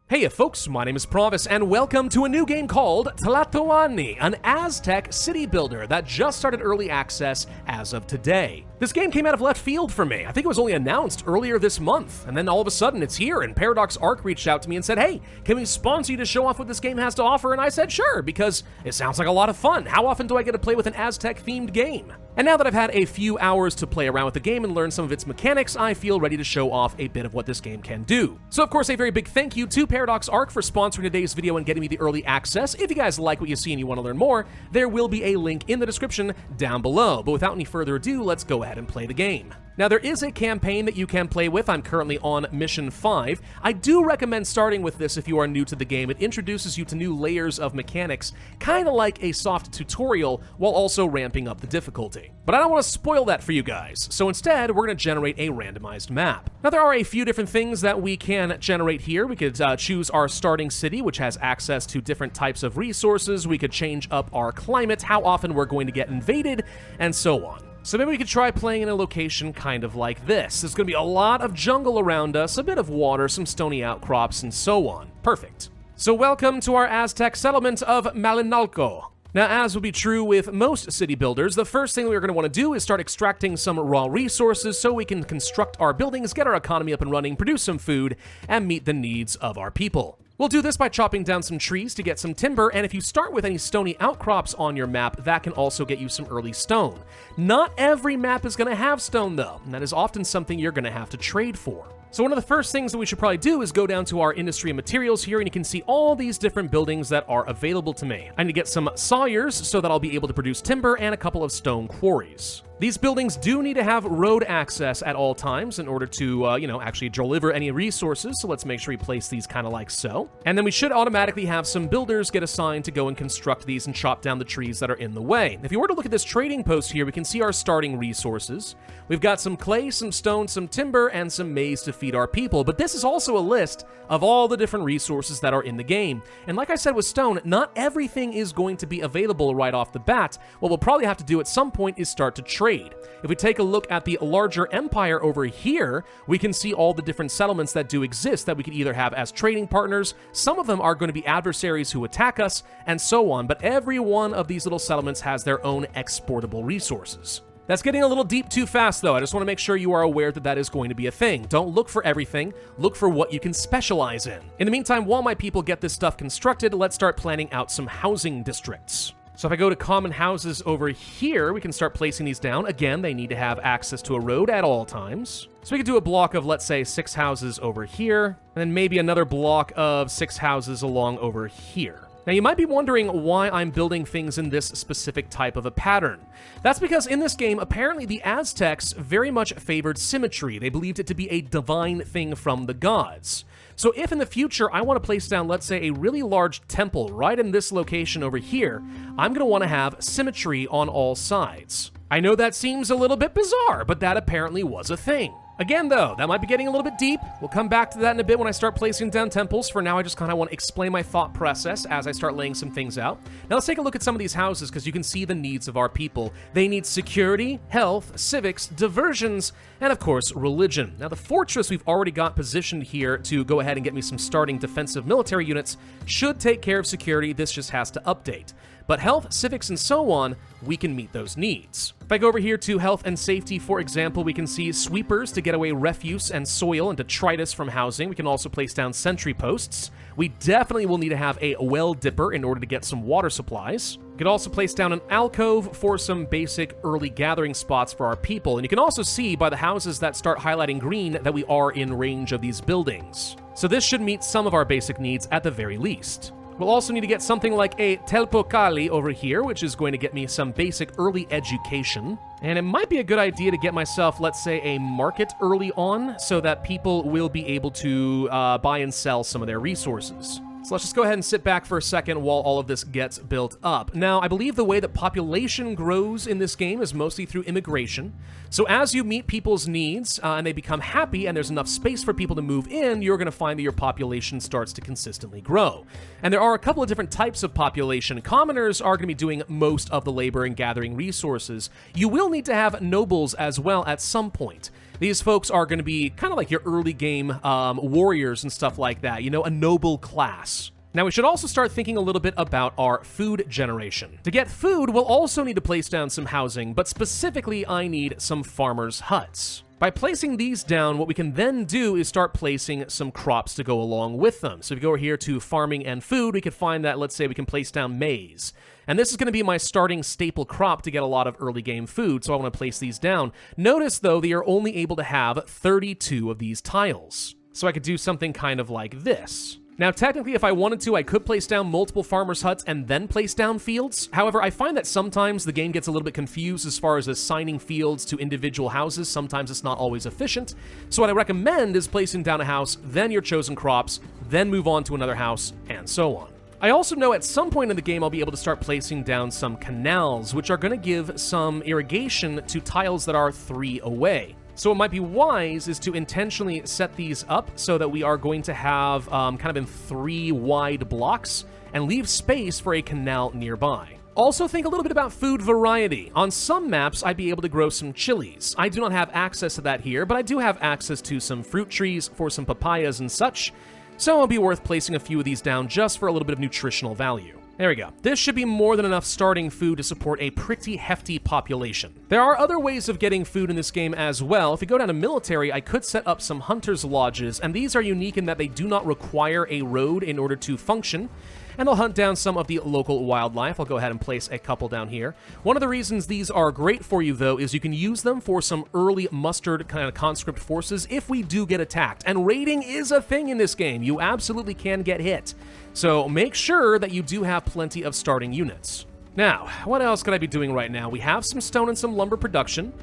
Hey folks, my name is Pravus, and welcome to a new game called Tlatoani, an Aztec city builder that just started early access as of today. This game came out of left field for me. I think it was only announced earlier this month, and then all of a sudden it's here, and Paradox Arc reached out to me and said, hey, can we sponsor you to show off what this game has to offer? And I said, sure, because it sounds like a lot of fun. How often do I get to play with an Aztec-themed game? And now that I've had a few hours to play around with the game and learn some of its mechanics, I feel ready to show off a bit of what this game can do. So of course, a very big thank you to Paradox Arc for sponsoring today's video and getting me the early access. If you guys like what you see and you want to learn more, there will be a link in the description down below. But without any further ado, let's go ahead and play the game. Now, there is a campaign that you can play with. I'm currently on Mission 5. I do recommend starting with this if you are new to the game. It introduces you to new layers of mechanics, kind of like a soft tutorial, while also ramping up the difficulty. But I don't want to spoil that for you guys, so instead, we're going to generate a randomized map. Now, there are a few different things that we can generate here. We could choose our starting city, which has access to different types of resources. We could change up our climate, how often we're going to get invaded, and so on. So maybe we could try playing in a location kind of like this. There's going to be a lot of jungle around us, a bit of water, some stony outcrops, and so on. Perfect. So welcome to our Aztec settlement of Malinalco. Now, as will be true with most city builders, the first thing we're going to want to do is start extracting some raw resources so we can construct our buildings, get our economy up and running, produce some food, and meet the needs of our people. We'll do this by chopping down some trees to get some timber, and if you start with any stony outcrops on your map, that can also get you some early stone. Not every map is going to have stone, though, and that is often something you're going to have to trade for. So one of the first things that we should probably do is go down to our industry and materials here, and you can see all these different buildings that are available to me. I need to get some sawyers so that I'll be able to produce timber and a couple of stone quarries. These buildings do need to have road access at all times in order to, actually deliver any resources, so let's make sure we place these kind of like so. And then we should automatically have some builders get assigned to go and construct these and chop down the trees that are in the way. If you were to look at this trading post here, we can see our starting resources. We've got some clay, some stone, some timber, and some maize to feed our people, but this is also a list of all the different resources that are in the game. And like I said with stone, not everything is going to be available right off the bat. What we'll probably have to do at some point is start to trade. If we take a look at the larger empire over here, we can see all the different settlements that do exist that we could either have as trading partners. Some of them are going to be adversaries who attack us, and so on, but every one of these little settlements has their own exportable resources. That's getting a little deep too fast, though. I just want to make sure you are aware that that is going to be a thing. Don't look for everything. Look for what you can specialize in. In the meantime, while my people get this stuff constructed, let's start planning out some housing districts. So if I go to common houses over here, we can start placing these down. Again, they need to have access to a road at all times. So we could do a block of, let's say, 6 houses over here, and then maybe another block of 6 houses along over here. Now, you might be wondering why I'm building things in this specific type of a pattern. That's because in this game, apparently the Aztecs very much favored symmetry. They believed it to be a divine thing from the gods. So if in the future I want to place down, let's say, a really large temple right in this location over here, I'm going to want to have symmetry on all sides. I know that seems a little bit bizarre, but that apparently was a thing. Again, though, that might be getting a little bit deep. We'll come back to that in a bit when I start placing down temples. For now, I just kind of want to explain my thought process as I start laying some things out. Now, let's take a look at some of these houses because you can see the needs of our people. They need security, health, civics, diversions, and of course, religion. Now, the fortress we've already got positioned here to go ahead and get me some starting defensive military units should take care of security. This just has to update. But health, civics, and so on, we can meet those needs. If I go over here to health and safety, for example, we can see sweepers to get away refuse and soil and detritus from housing. We can also place down sentry posts. We definitely will need to have a well dipper in order to get some water supplies. We could also place down an alcove for some basic early gathering spots for our people. And you can also see by the houses that start highlighting green that we are in range of these buildings. So this should meet some of our basic needs at the very least. We'll also need to get something like a telpocali over here, which is going to get me some basic early education. And it might be a good idea to get myself, let's say, a market early on so that people will be able to buy and sell some of their resources. So let's just go ahead and sit back for a second while all of this gets built up. Now, I believe the way that population grows in this game is mostly through immigration. So as you meet people's needs and they become happy and there's enough space for people to move in, you're going to find that your population starts to consistently grow. And there are a couple of different types of population. Commoners are going to be doing most of the labor and gathering resources. You will need to have nobles as well at some point. These folks are going to be kind of like your early game warriors and stuff like that, you know, a noble class. Now, we should also start thinking a little bit about our food generation. To get food, we'll also need to place down some housing, but specifically, I need some farmers' huts. By placing these down, what we can then do is start placing some crops to go along with them. So if we go over here to farming and food, we can find that, let's say we can place down maize. And this is going to be my starting staple crop to get a lot of early game food, so I want to place these down. Notice, though, that you're only able to have 32 of these tiles. So I could do something kind of like this. Now, technically, if I wanted to, I could place down multiple farmers' huts and then place down fields. However, I find that sometimes the game gets a little bit confused as far as assigning fields to individual houses. Sometimes it's not always efficient. So what I recommend is placing down a house, then your chosen crops, then move on to another house, and so on. I also know at some point in the game I'll be able to start placing down some canals, which are going to give some irrigation to tiles that are 3 away. So what might be wise is to intentionally set these up so that we are going to have kind of in 3 wide blocks and leave space for a canal nearby. Also think a little bit about food variety. On some maps, I'd be able to grow some chilies. I do not have access to that here, but I do have access to some fruit trees for some papayas and such, so it'll be worth placing a few of these down just for a little bit of nutritional value. There we go. This should be more than enough starting food to support a pretty hefty population. There are other ways of getting food in this game as well. If we go down to military, I could set up some hunters' lodges, and these are unique in that they do not require a road in order to function, and they'll hunt down some of the local wildlife. I'll go ahead and place a couple down here. One of the reasons these are great for you, though, is you can use them for some early mustered kind of conscript forces if we do get attacked. And raiding is a thing in this game. You absolutely can get hit. So make sure that you do have plenty of starting units. Now, what else could I be doing right now? We have some stone and some lumber production.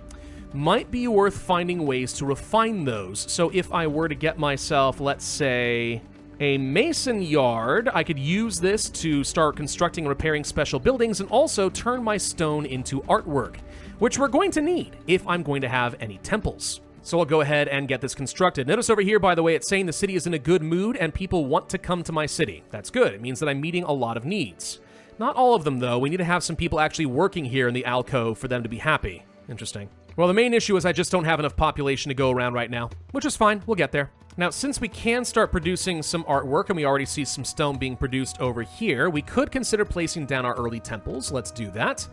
Might be worth finding ways to refine those. So if I were to get myself, let's say, a mason yard, I could use this to start constructing and repairing special buildings and also turn my stone into artwork, which we're going to need if I'm going to have any temples. So I'll go ahead and get this constructed. Notice over here, by the way, it's saying the city is in a good mood and people want to come to my city. That's good. It means that I'm meeting a lot of needs. Not all of them, though. We need to have some people actually working here in the alcove for them to be happy. Interesting. Well, the main issue is I just don't have enough population to go around right now, which is fine. We'll get there. Now, since we can start producing some artwork, and we already see some stone being produced over here, we could consider placing down our early temples. Let's do that.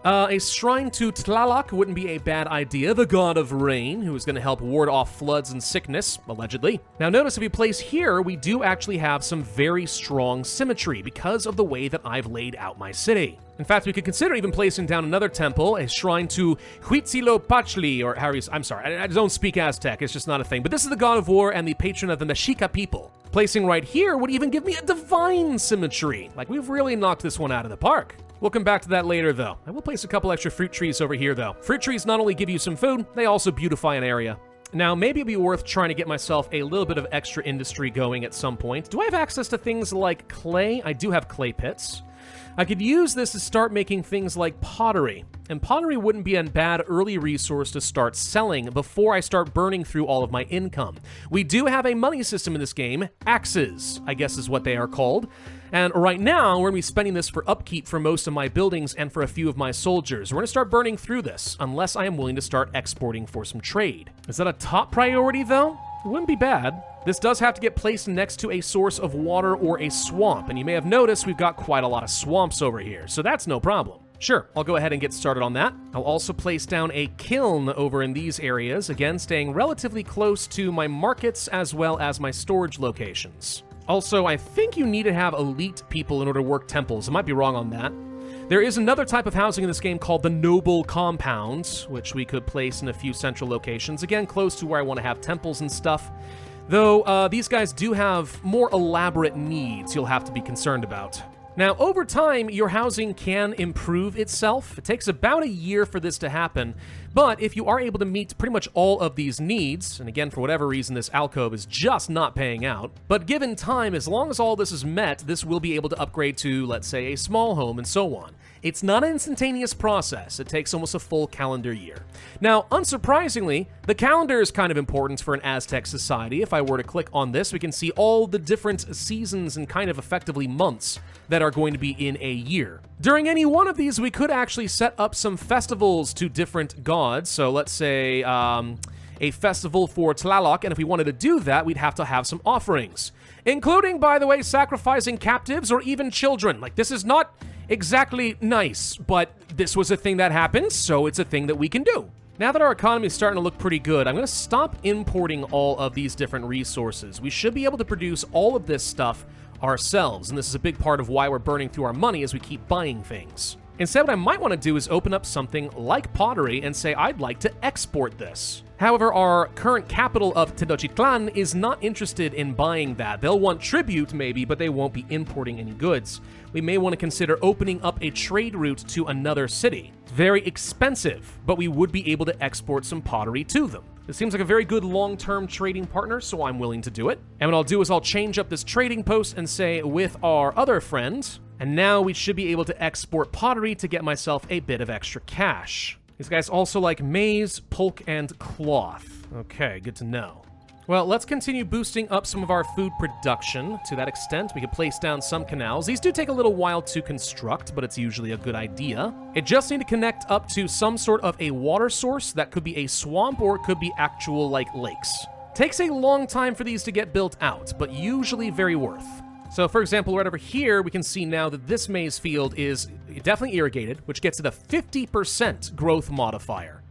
A shrine to Tlaloc wouldn't be a bad idea, the god of rain, who is going to help ward off floods and sickness, allegedly. Now notice if we place here, we do actually have some very strong symmetry because of the way that I've laid out my city. In fact, we could consider even placing down another temple, a shrine to Huitzilopochtli, or I'm sorry, I don't speak Aztec, it's just not a thing, but this is the god of war and the patron of the Mexica people. Placing right here would even give me a divine symmetry. Like, we've really knocked this one out of the park. We'll come back to that later, though. I will place a couple extra fruit trees over here, though. Fruit trees not only give you some food, they also beautify an area. Now, maybe it'd be worth trying to get myself a little bit of extra industry going at some point. Do I have access to things like clay? I do have clay pits. I could use this to start making things like pottery, and pottery wouldn't be a bad early resource to start selling before I start burning through all of my income. We do have a money system in this game, axes, I guess is what they are called, and right now we're going to be spending this for upkeep for most of my buildings and for a few of my soldiers. We're going to start burning through this, unless I am willing to start exporting for some trade. Is that a top priority, though? It wouldn't be bad. This does have to get placed next to a source of water or a swamp, and you may have noticed we've got quite a lot of swamps over here, so that's no problem. Sure, I'll go ahead and get started on that. I'll also place down a kiln over in these areas, again staying relatively close to my markets as well as my storage locations. Also, I think you need to have elite people in order to work temples. I might be wrong on that. There is another type of housing in this game called the Noble Compounds, which we could place in a few central locations, again close to where I want to have temples and stuff. Though these guys do have more elaborate needs you'll have to be concerned about. Now, over time, your housing can improve itself. It takes about a year for this to happen, but if you are able to meet pretty much all of these needs, and again, for whatever reason, this alcove is just not paying out, but given time, as long as all this is met, this will be able to upgrade to, let's say, a small home and so on. It's not an instantaneous process. It takes almost a full calendar year. Now, unsurprisingly, the calendar is kind of important for an Aztec society. If I were to click on this, we can see all the different seasons and kind of effectively months that are going to be in a year. During any one of these, we could actually set up some festivals to different gods. So let's say a a festival for Tlaloc, and if we wanted to do that, we'd have to have some offerings. Including, by the way, sacrificing captives or even children. Like, this is not exactly nice, but this was a thing that happened, so it's a thing that we can do. Now that our economy is starting to look pretty good, I'm going to stop importing all of these different resources. We should be able to produce all of this stuff ourselves, and this is a big part of why we're burning through our money as we keep buying things. Instead, what I might want to do is open up something like pottery and say I'd like to export this. However, our current capital of Tenochtitlan is not interested in buying that. They'll want tribute maybe, but they won't be importing any goods. We may want to consider opening up a trade route to another city. It's very expensive, but we would be able to export some pottery to them. It seems like a very good long-term trading partner, so I'm willing to do it. And what I'll do is I'll change up this trading post and say with our other friend, and now we should be able to export pottery to get myself a bit of extra cash. These guys also like maize, pulque, and cloth. Okay, good to know. Well, let's continue boosting up some of our food production. To that extent, we could place down some canals. These do take a little while to construct, but it's usually a good idea. It just need to connect up to some sort of a water source. That could be a swamp or it could be actual, like, lakes. Takes a long time for these to get built out, but usually very worth. So, for example, right over here, we can see now that this maize field is definitely irrigated, which gets it a 50% growth modifier.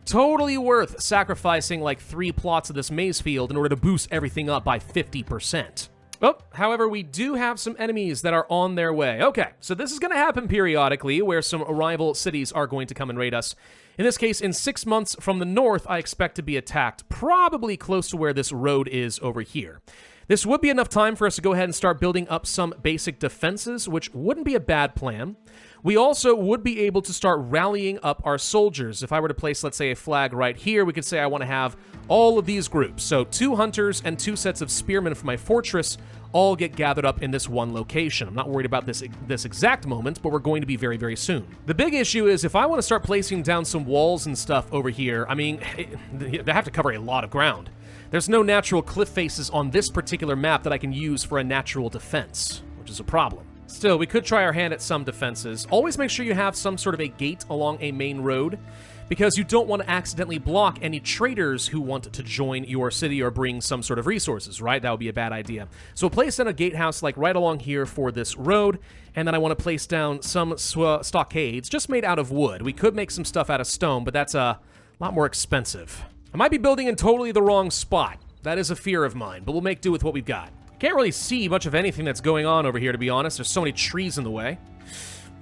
Totally worth sacrificing like 3 plots of this maize field in order to boost everything up by 50%. Oh, however, we do have some enemies that are on their way. Okay, so this is going to happen periodically where some rival cities are going to come and raid us. In this case, in 6 months from the north, I expect to be attacked, probably close to where this road is over here. This would be enough time for us to go ahead and start building up some basic defenses, which wouldn't be a bad plan. We also would be able to start rallying up our soldiers. If I were to place, let's say, a flag right here, we could say I want to have all of these groups. So 2 hunters and 2 sets of spearmen for my fortress all get gathered up in this one location. I'm not worried about this exact moment, but we're going to be very, very soon. The big issue is if I want to start placing down some walls and stuff over here, I mean, they have to cover a lot of ground. There's no natural cliff faces on this particular map that I can use for a natural defense, which is a problem. Still, we could try our hand at some defenses. Always make sure you have some sort of a gate along a main road, because you don't want to accidentally block any traders who want to join your city or bring some sort of resources, right? That would be a bad idea. So place down a gatehouse like right along here for this road, and then I want to place down some stockades just made out of wood. We could make some stuff out of stone, but that's a lot more expensive. I might be building in totally the wrong spot. That is a fear of mine, but we'll make do with what we've got. Can't really see much of anything that's going on over here, to be honest. There's so many trees in the way.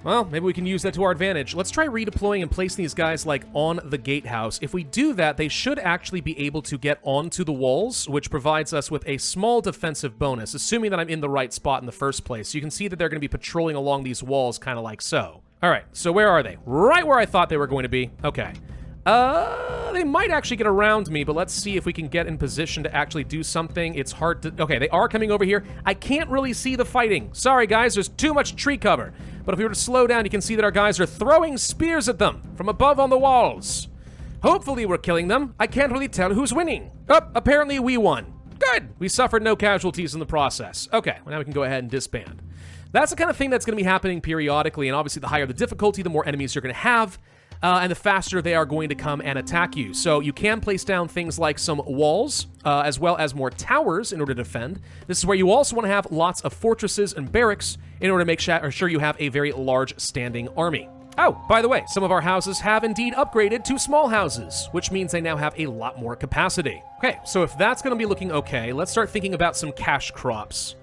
Well, maybe we can use that to our advantage. Let's try redeploying and placing these guys, like, on the gatehouse. If we do that, they should actually be able to get onto the walls, which provides us with a small defensive bonus, assuming that I'm in the right spot in the first place. You can see that they're going to be patrolling along these walls, kind of like so. All right, so where are they? Right where I thought they were going to be. Okay. They might actually get around me, but let's see if we can get in position to actually do something. It's hard to... Okay, they are coming over here. I can't really see the fighting. Sorry, guys, there's too much tree cover. But if we were to slow down, you can see that our guys are throwing spears at them from above on the walls. Hopefully we're killing them. I can't really tell who's winning. Oh, apparently we won. Good. We suffered no casualties in the process. Okay, well, now we can go ahead and disband. That's the kind of thing that's going to be happening periodically, and obviously the higher the difficulty, the more enemies you're going to have. And the faster they are going to come and attack you. So you can place down things like some walls, as well as more towers in order to defend. This is where you also want to have lots of fortresses and barracks in order to make sure you have a very large standing army. Oh, by the way, some of our houses have indeed upgraded to small houses, which means they now have a lot more capacity. Okay, so if that's going to be looking okay, let's start thinking about some cash crops.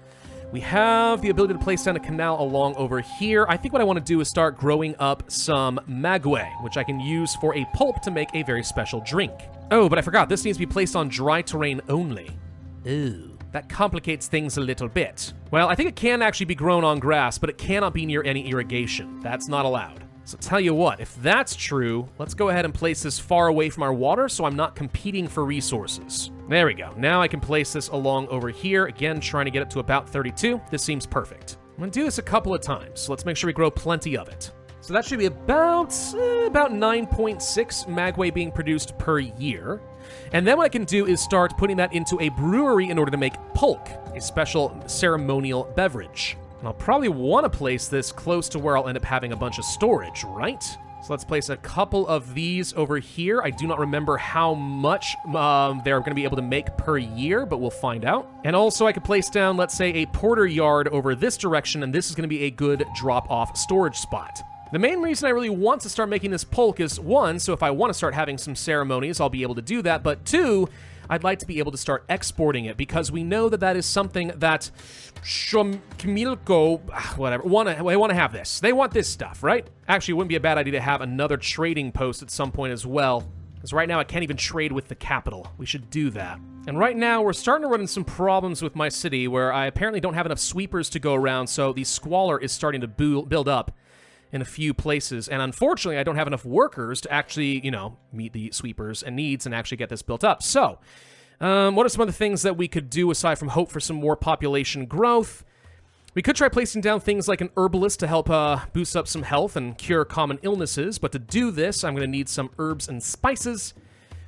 We have the ability to place down a canal along over here. I think what I want to do is start growing up some maguey, which I can use for a pulp to make a very special drink. Oh, but I forgot, this needs to be placed on dry terrain only. Ooh, that complicates things a little bit. Well, I think it can actually be grown on grass, but it cannot be near any irrigation. That's not allowed. So tell you what, if that's true, let's go ahead and place this far away from our water so I'm not competing for resources. There we go. Now I can place this along over here. Again, trying to get it to about 32. This seems perfect. I'm going to do this a couple of times, so let's make sure we grow plenty of it. So that should be about 9.6 maguey being produced per year. And then what I can do is start putting that into a brewery in order to make pulque, a special ceremonial beverage. And I'll probably want to place this close to where I'll end up having a bunch of storage, right? So let's place a couple of these over here. I do not remember how much they're going to be able to make per year, but we'll find out. And also I could place down, let's say, a porter yard over this direction, and this is going to be a good drop-off storage spot. The main reason I really want to start making this polk is, one, so if I want to start having some ceremonies, I'll be able to do that, but two, I'd like to be able to start exporting it, because we know that that is something that Shomkimilko, whatever, they want to have this. They want this stuff, right? Actually, it wouldn't be a bad idea to have another trading post at some point as well, because right now I can't even trade with the capital. We should do that. And right now, we're starting to run into some problems with my city, where I apparently don't have enough sweepers to go around, so the squalor is starting to build up in a few places, and unfortunately I don't have enough workers to actually, meet the sweepers and needs and actually get this built up. So, what are some other things that we could do aside from hope for some more population growth? We could try placing down things like an herbalist to help boost up some health and cure common illnesses, but to do this, I'm going to need some herbs and spices,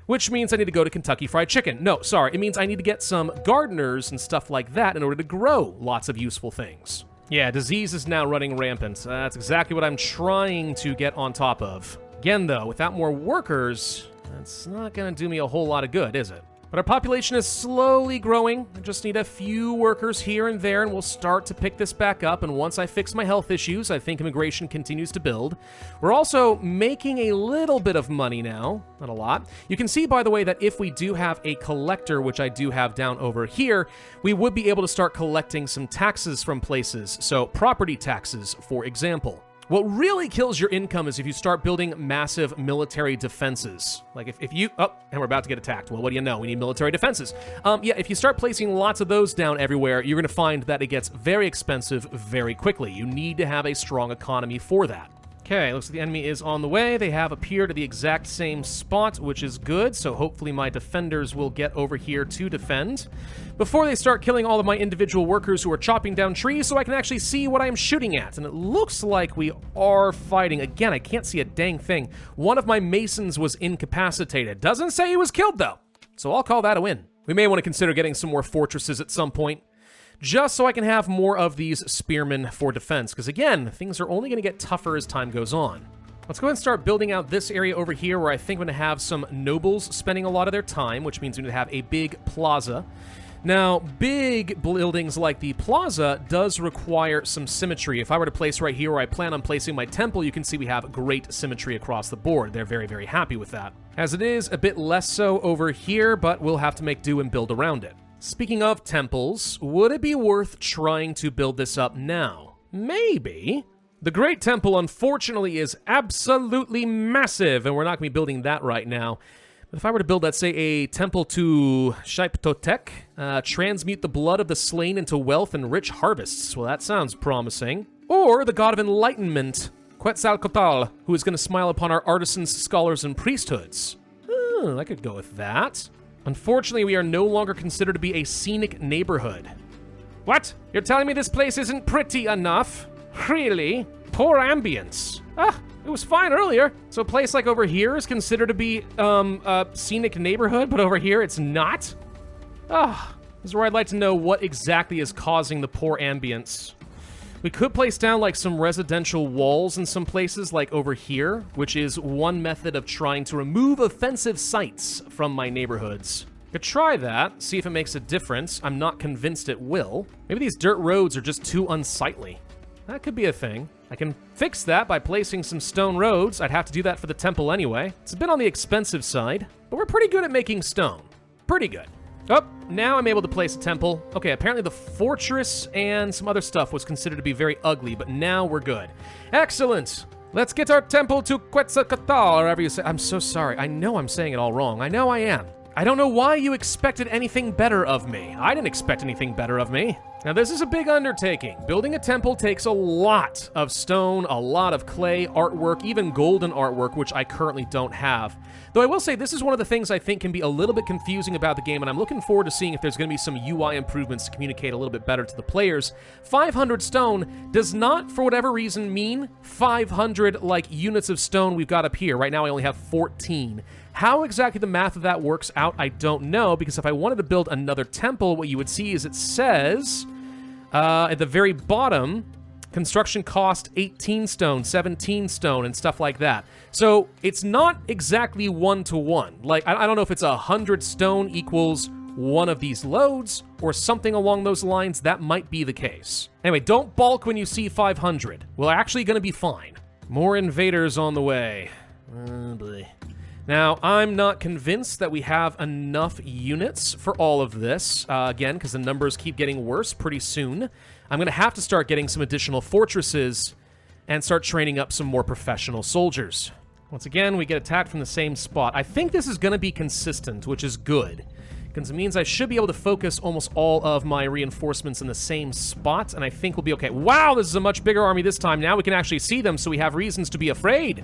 which means I need to go to Kentucky Fried Chicken. No, sorry, it means I need to get some gardeners and stuff like that in order to grow lots of useful things. Yeah, disease is now running rampant. That's exactly what I'm trying to get on top of. Again, though, without more workers, that's not going to do me a whole lot of good, is it? But our population is slowly growing. I just need a few workers here and there, and we'll start to pick this back up. And once I fix my health issues, I think immigration continues to build. We're also making a little bit of money now. Not a lot. You can see, by the way, that if we do have a collector, which I do have down over here, we would be able to start collecting some taxes from places. So property taxes, for example. What really kills your income is if you start building massive military defenses. Like if you... Oh, and we're about to get attacked. Well, what do you know? We need military defenses. Yeah, if you start placing lots of those down everywhere, you're going to find that it gets very expensive very quickly. You need to have a strong economy for that. Okay, looks like the enemy is on the way. They have appeared at the exact same spot, which is good, so hopefully my defenders will get over here to defend before they start killing all of my individual workers who are chopping down trees so I can actually see what I am shooting at. And it looks like we are fighting. Again, I can't see a dang thing. One of my masons was incapacitated. Doesn't say he was killed, though, so I'll call that a win. We may want to consider getting some more fortresses at some point, just so I can have more of these spearmen for defense, because again, things are only going to get tougher as time goes on. Let's go ahead and start building out this area over here where I think I'm going to have some nobles spending a lot of their time, which means we're going to have a big plaza. Now, big buildings like the plaza does require some symmetry. If I were to place right here where I plan on placing my temple, you can see we have great symmetry across the board. They're very, very happy with that. As it is, a bit less so over here, but we'll have to make do and build around it. Speaking of temples, would it be worth trying to build this up now? Maybe. The Great Temple, unfortunately, is absolutely massive, and we're not going to be building that right now. But if I were to build, let's say, a temple to Shaiptotek, transmute the blood of the slain into wealth and rich harvests, well, that sounds promising. Or the god of enlightenment, Quetzalcoatl, who is going to smile upon our artisans, scholars, and priesthoods. I could go with that. Unfortunately, we are no longer considered to be a scenic neighborhood. What? You're telling me this place isn't pretty enough? Really? Poor ambience. It was fine earlier. So a place like over here is considered to be a scenic neighborhood, but over here it's not? This is where I'd like to know what exactly is causing the poor ambience. We could place down like some residential walls in some places like over here, which is one method of trying to remove offensive sights from my neighborhoods. Could try that, see if it makes a difference. I'm not convinced it will. Maybe these dirt roads are just too unsightly. That could be a thing. I can fix that by placing some stone roads. I'd have to do that for the temple anyway. It's a bit on the expensive side, but we're pretty good at making stone. Pretty good. Oh, now I'm able to place a temple. Okay, apparently the fortress and some other stuff was considered to be very ugly, but now we're good. Excellent! Let's get our temple to Quetzalcoatl, or however you say. I'm so sorry. I know I'm saying it all wrong. I know I am. I don't know why you expected anything better of me. I didn't expect anything better of me. Now, this is a big undertaking. Building a temple takes a lot of stone, a lot of clay, artwork, even golden artwork, which I currently don't have. Though I will say, this is one of the things I think can be a little bit confusing about the game, and I'm looking forward to seeing if there's going to be some UI improvements to communicate a little bit better to the players. 500 stone does not, for whatever reason, mean 500, like, units of stone we've got up here. Right now, I only have 14. How exactly the math of that works out, I don't know, because if I wanted to build another temple, what you would see is it says at the very bottom, Construction cost 18 stone, 17 stone, and stuff like that. So it's not exactly one-to-one. Like, I don't know if it's 100 stone equals one of these loads or something along those lines. That might be the case. Anyway, don't balk when you see 500. We're actually going to be fine. More invaders on the way. Oh boy. Now, I'm not convinced that we have enough units for all of this, again, because the numbers keep getting worse pretty soon. I'm going to have to start getting some additional fortresses and start training up some more professional soldiers. Once again, we get attacked from the same spot. I think this is going to be consistent, which is good, because it means I should be able to focus almost all of my reinforcements in the same spot, and I think we'll be okay. Wow, this is a much bigger army this time. Now we can actually see them, so we have reasons to be afraid.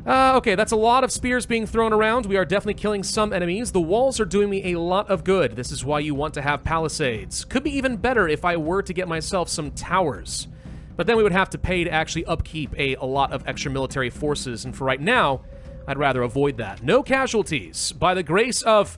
Okay, that's a lot of spears being thrown around. We are definitely killing some enemies. The walls are doing me a lot of good. This is why you want to have palisades. Could be even better if I were to get myself some towers. But then we would have to pay to actually upkeep a lot of extra military forces, and for right now, I'd rather avoid that. No casualties. By the grace of...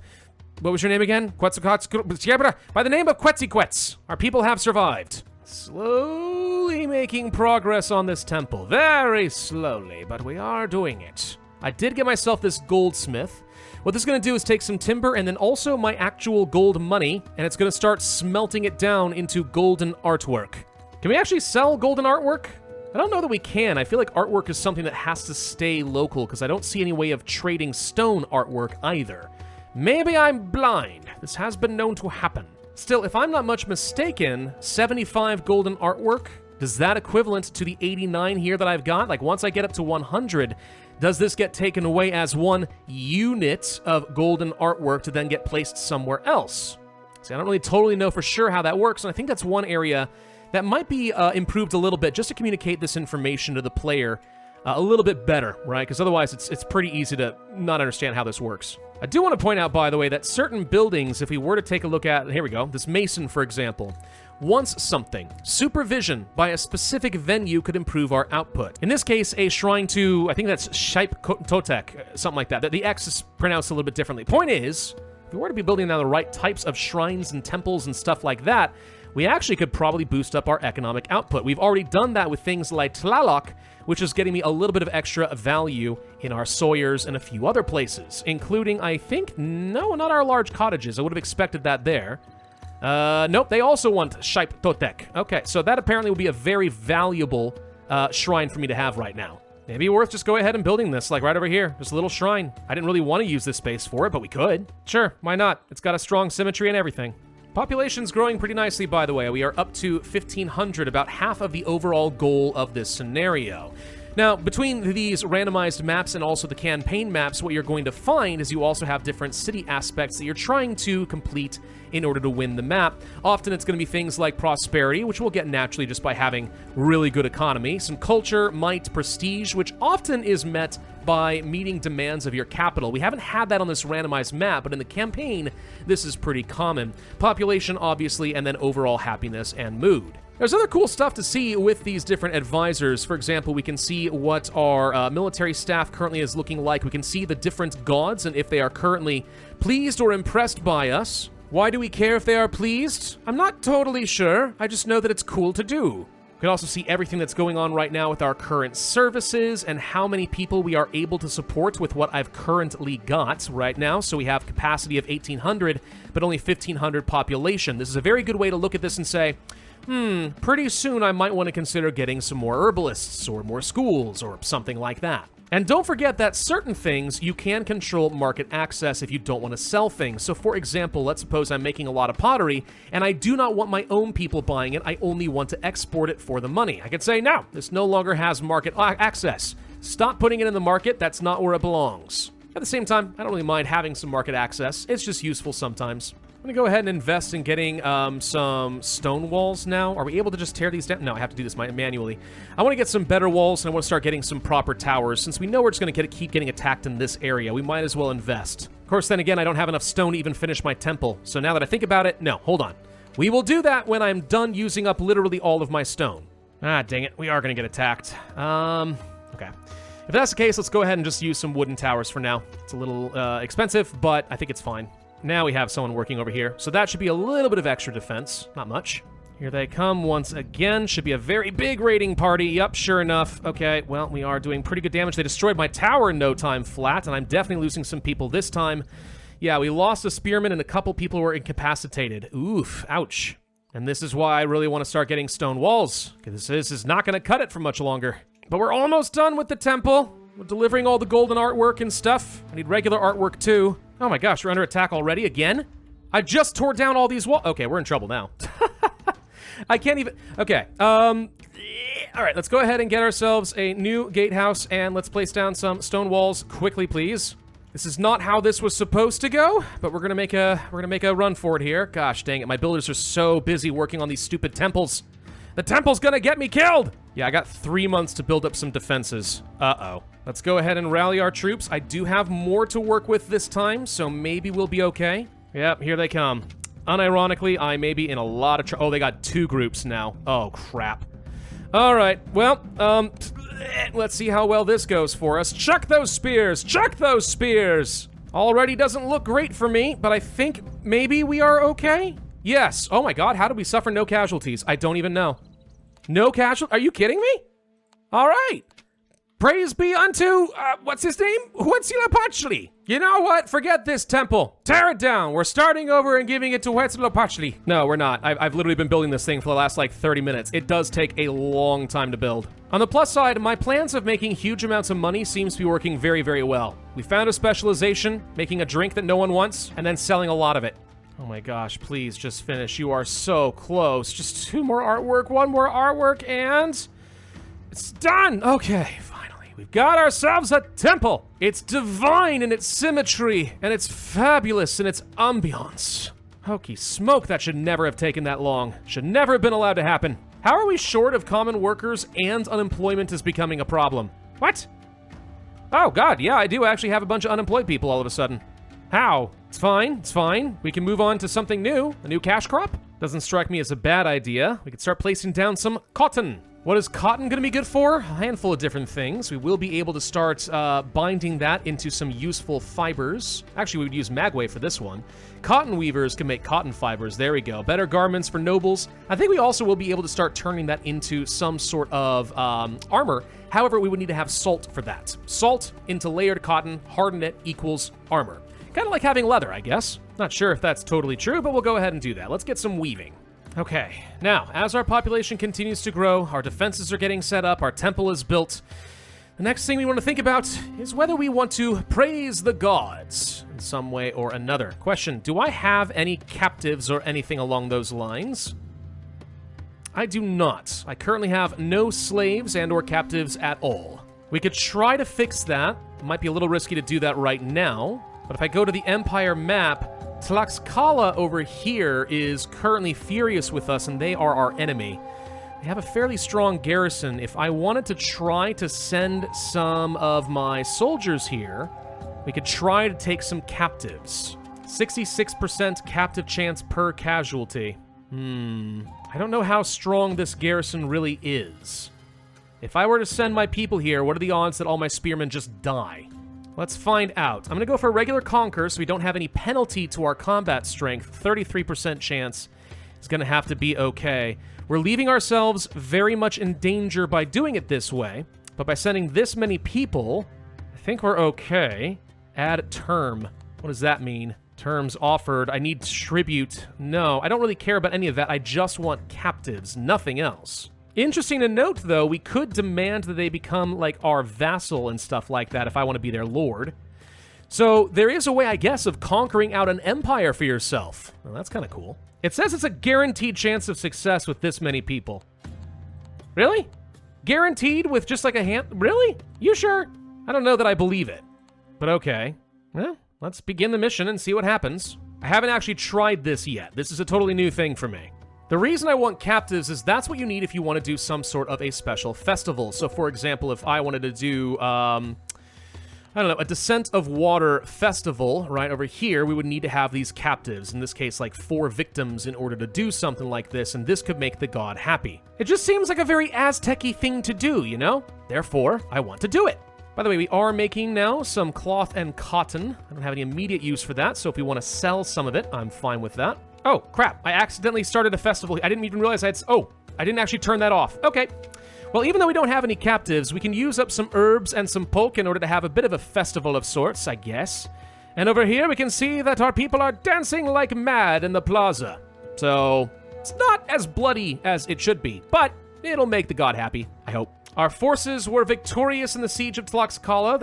What was your name again? By the name of Quetzalcoatl, our people have survived. Slowly making progress on this temple. Very slowly, but we are doing it. I did get myself this goldsmith. What this is going to do is take some timber and then also my actual gold money, and it's going to start smelting it down into golden artwork. Can we actually sell golden artwork? I don't know that we can. I feel like artwork is something that has to stay local because I don't see any way of trading stone artwork either. Maybe I'm blind. This has been known to happen. Still, if I'm not much mistaken, 75 golden artwork, does that equivalent to the 89 here that I've got? Like, once I get up to 100, does this get taken away as one unit of golden artwork to then get placed somewhere else? See, I don't really totally know for sure how that works, and I think that's one area that might be improved a little bit just to communicate this information to the player a little bit better, right? Because otherwise it's pretty easy to not understand how this works. I do want to point out, by the way, that certain buildings, if we were to take a look at, here we go, this mason, for example, wants something. Supervision by a specific venue could improve our output. In this case, a shrine to, I think that's Shaip Totek, something like that. The X is pronounced a little bit differently. Point is, if we were to be building now the right types of shrines and temples and stuff like that, we actually could probably boost up our economic output. We've already done that with things like Tlaloc, which is getting me a little bit of extra value in our Sawyers and a few other places, including, I think, no, not our large cottages. I would have expected that there. Nope, they also want Shaip Totek. Okay, so that apparently will be a very valuable shrine for me to have right now. Maybe worth just go ahead and building this, like right over here. Just a little shrine. I didn't really want to use this space for it, but we could. Sure, why not? It's got a strong symmetry and everything. Population's growing pretty nicely, by the way. We are up to 1,500, about half of the overall goal of this scenario. Now, between these randomized maps and also the campaign maps, what you're going to find is you also have different city aspects that you're trying to complete in order to win the map. Often it's going to be things like prosperity, which we'll get naturally just by having really good economy, some culture, might, prestige, which often is met by meeting demands of your capital. We haven't had that on this randomized map, but in the campaign, this is pretty common. Population, obviously, and then overall happiness and mood. There's other cool stuff to see with these different advisors. For example, we can see what our military staff currently is looking like. We can see the different gods and if they are currently pleased or impressed by us. Why do we care if they are pleased? I'm not totally sure. I just know that it's cool to do. We can also see everything that's going on right now with our current services and how many people we are able to support with what I've currently got right now. So we have capacity of 1,800, but only 1,500 population. This is a very good way to look at this and say, pretty soon I might want to consider getting some more herbalists or more schools or something like that. And don't forget that certain things you can control market access if you don't want to sell things. So for example, let's suppose I'm making a lot of pottery and I do not want my own people buying it. I only want to export it for the money. I could say, no, this no longer has market access. Stop putting it in the market. That's not where it belongs. At the same time, I don't really mind having some market access. It's just useful sometimes. I'm going to go ahead and invest in getting some stone walls now. Are we able to just tear these down? No, I have to do this manually. I want to get some better walls, and I want to start getting some proper towers. Since we know we're just going to keep getting attacked in this area, we might as well invest. Of course, then again, I don't have enough stone to even finish my temple. So now that I think about it, no, hold on. We will do that when I'm done using up literally all of my stone. Ah, dang it. We are going to get attacked. Okay. If that's the case, let's go ahead and just use some wooden towers for now. It's a little expensive, but I think it's fine. Now we have someone working over here, so that should be a little bit of extra defense. Not much. Here they come once again. Should be a very big raiding party. Yup, sure enough. Okay, well, we are doing pretty good damage. They destroyed my tower in no time flat, and I'm definitely losing some people this time. Yeah, we lost a spearman and a couple people were incapacitated. Oof, ouch. And this is why I really want to start getting stone walls, because this is not going to cut it for much longer. But we're almost done with the temple. We're delivering all the golden artwork and stuff. I need regular artwork too. Oh my gosh, we're under attack already again? I just tore down all these walls. Okay, we're in trouble now. I can't even... Okay, all right, let's go ahead and get ourselves a new gatehouse, and let's place down some stone walls quickly, please. This is not how this was supposed to go, but we're gonna make a run for it here. Gosh dang it, my builders are so busy working on these stupid temples. The temple's gonna get me killed! Yeah, I got 3 months to build up some defenses. Uh-oh. Let's go ahead and rally our troops. I do have more to work with this time, so maybe we'll be okay. Yep, here they come. Unironically, I may be in a lot of trouble. Oh, they got 2 groups now. Oh, crap. All right, well, let's see how well this goes for us. Chuck those spears! Chuck those spears! Already doesn't look great for me, but I think maybe we are okay? Yes. Oh my god, how did we suffer no casualties? I don't even know. No casualties? Are you kidding me? All right. Praise be unto, what's his name? Huitzilopochtli. You know what? Forget this temple. Tear it down. We're starting over and giving it to Huitzilopochtli. No, we're not. I've literally been building this thing for the last, like, 30 minutes. It does take a long time to build. On the plus side, my plans of making huge amounts of money seems to be working very, very well. We found a specialization, making a drink that no one wants, and then selling a lot of it. Oh my gosh, please just finish. You are so close. Just 2 more artwork, 1 more artwork, and it's done. Okay, finally. We've got ourselves a temple. It's divine in its symmetry, and it's fabulous in its ambiance. Hokey smoke, that should never have taken that long. Should never have been allowed to happen. How are we short of common workers and unemployment is becoming a problem? What? Oh god, yeah, I do actually have a bunch of unemployed people all of a sudden. How? It's fine, it's fine. We can move on to something new, a new cash crop. Doesn't strike me as a bad idea. We could start placing down some cotton. What is cotton gonna be good for? A handful of different things. We will be able to start binding that into some useful fibers. Actually, we would use magway for this one. Cotton weavers can make cotton fibers. There we go. Better garments for nobles. I think we also will be able to start turning that into some sort of armor. However, we would need to have salt for that. Salt into layered cotton, harden it equals armor. Kind of like having leather, I guess. Not sure if that's totally true, but we'll go ahead and do that. Let's get some weaving. Okay, now, as our population continues to grow, our defenses are getting set up, our temple is built. The next thing we want to think about is whether we want to praise the gods in some way or another. Question, do I have any captives or anything along those lines? I do not. I currently have no slaves and or captives at all. We could try to fix that. It might be a little risky to do that right now, but if I go to the Empire map, Tlaxcala over here is currently furious with us, and they are our enemy. They have a fairly strong garrison. If I wanted to try to send some of my soldiers here, we could try to take some captives. 66% captive chance per casualty. I don't know how strong this garrison really is. If I were to send my people here, what are the odds that all my spearmen just die? Let's find out. I'm gonna go for a regular conquer so we don't have any penalty to our combat strength. 33% chance is gonna have to be okay. We're leaving ourselves very much in danger by doing it this way, but by sending this many people, I think we're okay. Add term. What does that mean? Terms offered. I need tribute. No, I don't really care about any of that. I just want captives, nothing else. Interesting to note, though, we could demand that they become, like, our vassal and stuff like that if I want to be their lord. So there is a way, I guess, of conquering out an empire for yourself. Well, that's kind of cool. It says it's a guaranteed chance of success with this many people. Really? Guaranteed with just like a hand? Really? You sure? I don't know that I believe it. But okay. Well, let's begin the mission and see what happens. I haven't actually tried this yet. This is a totally new thing for me. The reason I want captives is that's what you need if you want to do some sort of a special festival. So, for example, if I wanted to do, I don't know, a Descent of Water festival, right, over here, we would need to have these captives. In this case, like 4 victims in order to do something like this, and this could make the god happy. It just seems like a very Aztec-y thing to do, you know? Therefore, I want to do it. By the way, we are making now some cloth and cotton. I don't have any immediate use for that, so if we want to sell some of it, I'm fine with that. Oh, crap. I accidentally started a festival. I didn't even realize I didn't actually turn that off. Okay. Well, even though we don't have any captives, we can use up some herbs and some polk in order to have a bit of a festival of sorts, I guess. And over here, we can see that our people are dancing like mad in the plaza. So, it's not as bloody as it should be, but it'll make the god happy, I hope. Our forces were victorious in the siege of Tlaxcala.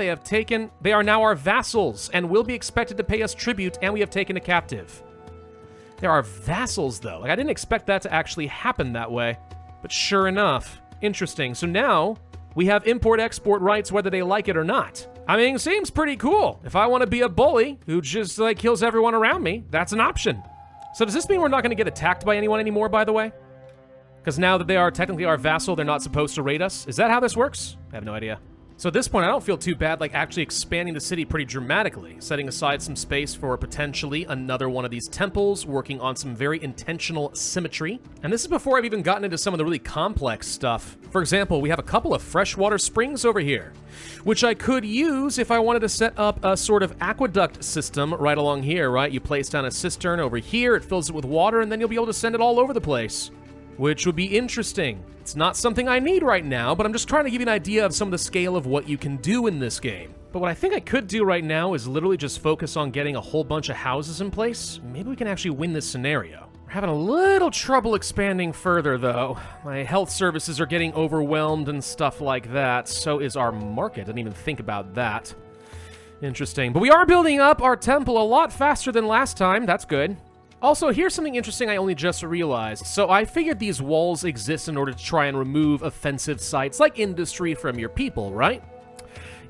They are now our vassals and will be expected to pay us tribute, and we have taken a captive. There are vassals, though. Like, I didn't expect that to actually happen that way, but sure enough. Interesting. So now we have import-export rights whether they like it or not. I mean, seems pretty cool. If I want to be a bully who just, like, kills everyone around me, that's an option. So does this mean we're not going to get attacked by anyone anymore, by the way? Because now that they are technically our vassal, they're not supposed to raid us? Is that how this works? I have no idea. So at this point, I don't feel too bad, like, actually expanding the city pretty dramatically, setting aside some space for potentially another one of these temples, working on some very intentional symmetry. And this is before I've even gotten into some of the really complex stuff. For example, we have a couple of freshwater springs over here, which I could use if I wanted to set up a sort of aqueduct system right along here, right? You place down a cistern over here, it fills it with water, and then you'll be able to send it all over the place, which would be interesting. It's not something I need right now, but I'm just trying to give you an idea of some of the scale of what you can do in this game. But what I think I could do right now is literally just focus on getting a whole bunch of houses in place. Maybe we can actually win this scenario. We're having a little trouble expanding further, though. My health services are getting overwhelmed and stuff like that. So is our market. I didn't even think about that. Interesting. But we are building up our temple a lot faster than last time. That's good. Also, here's something interesting I only just realized. So I figured these walls exist in order to try and remove offensive sites like industry from your people, right?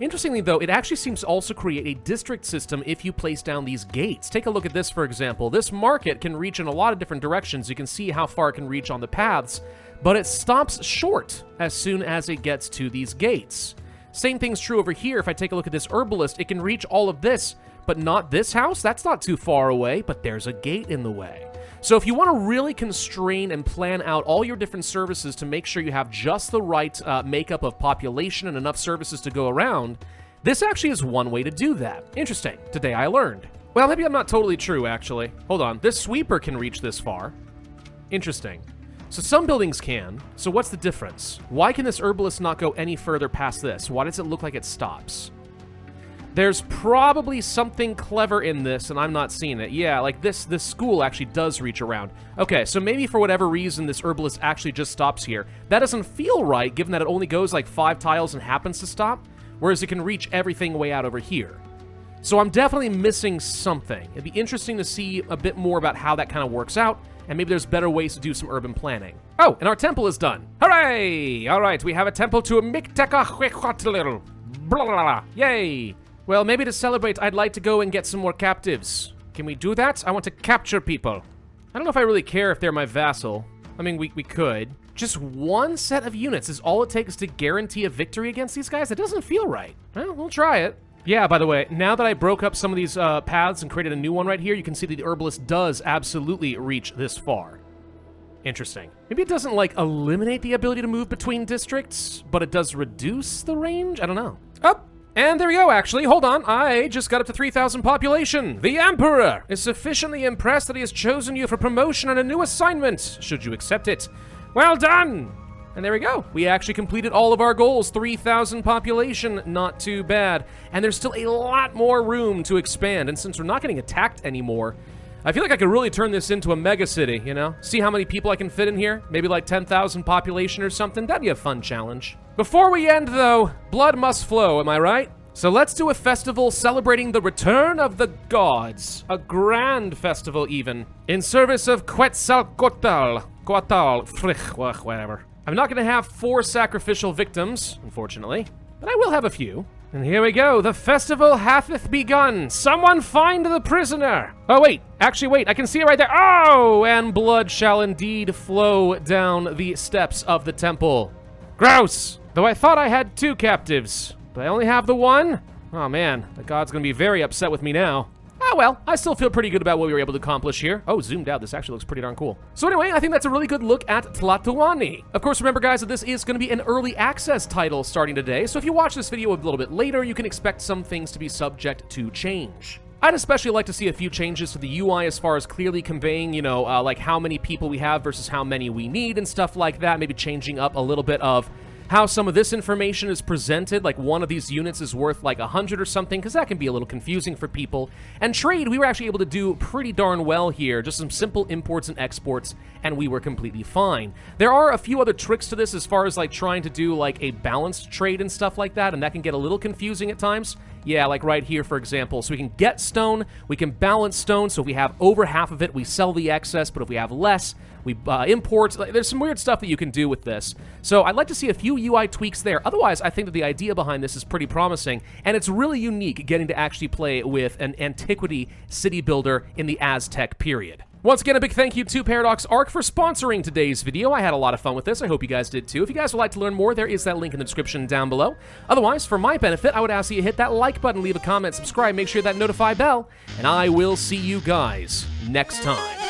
Interestingly, though, it actually seems to also create a district system if you place down these gates. Take a look at this, for example. This market can reach in a lot of different directions. You can see how far it can reach on the paths, but it stops short as soon as it gets to these gates. Same thing's true over here. If I take a look at this herbalist, it can reach all of this, but not this house. That's not too far away, but there's a gate in the way. So if you want to really constrain and plan out all your different services to make sure you have just the right makeup of population and enough services to go around, this actually is one way to do that. Interesting. Today I learned. Well, maybe I'm not totally true, actually. Hold on. This sweeper can reach this far. Interesting. So some buildings can. So what's the difference? Why can this herbalist not go any further past this? Why does it look like it stops? There's probably something clever in this, and I'm not seeing it. Yeah, like this school actually does reach around. Okay, so maybe for whatever reason, this herbalist actually just stops here. That doesn't feel right, given that it only goes like 5 tiles and happens to stop, whereas it can reach everything way out over here. So I'm definitely missing something. It'd be interesting to see a bit more about how that kind of works out, and maybe there's better ways to do some urban planning. Oh, and our temple is done. Hooray! All right, we have a temple to Miktekahuatl. Blah, blah, blah. Yay! Well, maybe to celebrate, I'd like to go and get some more captives. Can we do that? I want to capture people. I don't know if I really care if they're my vassal. I mean, we could. Just one set of units is all it takes to guarantee a victory against these guys? That doesn't feel right. Well, we'll try it. Yeah, by the way, now that I broke up some of these paths and created a new one right here, you can see that the herbalist does absolutely reach this far. Interesting. Maybe it doesn't, like, eliminate the ability to move between districts, but it does reduce the range? I don't know. Oh! And there we go, actually. Hold on. I just got up to 3,000 population. The Emperor is sufficiently impressed that he has chosen you for promotion and a new assignment. Should you accept it? Well done! And there we go. We actually completed all of our goals. 3,000 population, not too bad. And there's still a lot more room to expand. And since we're not getting attacked anymore, I feel like I could really turn this into a mega city, you know? See how many people I can fit in here? Maybe like 10,000 population or something? That'd be a fun challenge. Before we end, though, blood must flow, am I right? So let's do a festival celebrating the return of the gods. A grand festival, even. In service of Quetzalcoatl. Whatever. I'm not going to have 4 sacrificial victims, unfortunately, but I will have a few. And here we go. The festival hath begun. Someone find the prisoner. Oh, wait. Actually, wait. I can see it right there. Oh, and blood shall indeed flow down the steps of the temple. Gross. Though I thought I had 2 captives, but I only have the 1. Oh, man. The god's going to be very upset with me now. Oh, well, I still feel pretty good about what we were able to accomplish here. Oh, zoomed out. This actually looks pretty darn cool. So anyway, I think that's a really good look at Tlatoani. Of course, remember, guys, that this is going to be an early access title starting today. So if you watch this video a little bit later, you can expect some things to be subject to change. I'd especially like to see a few changes to the UI as far as clearly conveying, you know, like how many people we have versus how many we need and stuff like that. Maybe changing up a little bit of how some of this information is presented, like one of these units is worth like 100 or something, because that can be a little confusing for people. And trade, we were actually able to do pretty darn well here, just some simple imports and exports, and we were completely fine. There are a few other tricks to this as far as like trying to do like a balanced trade and stuff like that, and that can get a little confusing at times. Yeah, like right here, for example. So we can get stone, we can balance stone, so if we have over half of it, we sell the excess, but if we have less, we import. There's some weird stuff that you can do with this. So I'd like to see a few UI tweaks there. Otherwise, I think that the idea behind this is pretty promising, and it's really unique getting to actually play with an antiquity city builder in the Aztec period. Once again, a big thank you to Paradox Arc for sponsoring today's video. I had a lot of fun with this. I hope you guys did too. If you guys would like to learn more, there is that link in the description down below. Otherwise, for my benefit, I would ask that you hit that like button, leave a comment, subscribe, make sure that notify bell, and I will see you guys next time.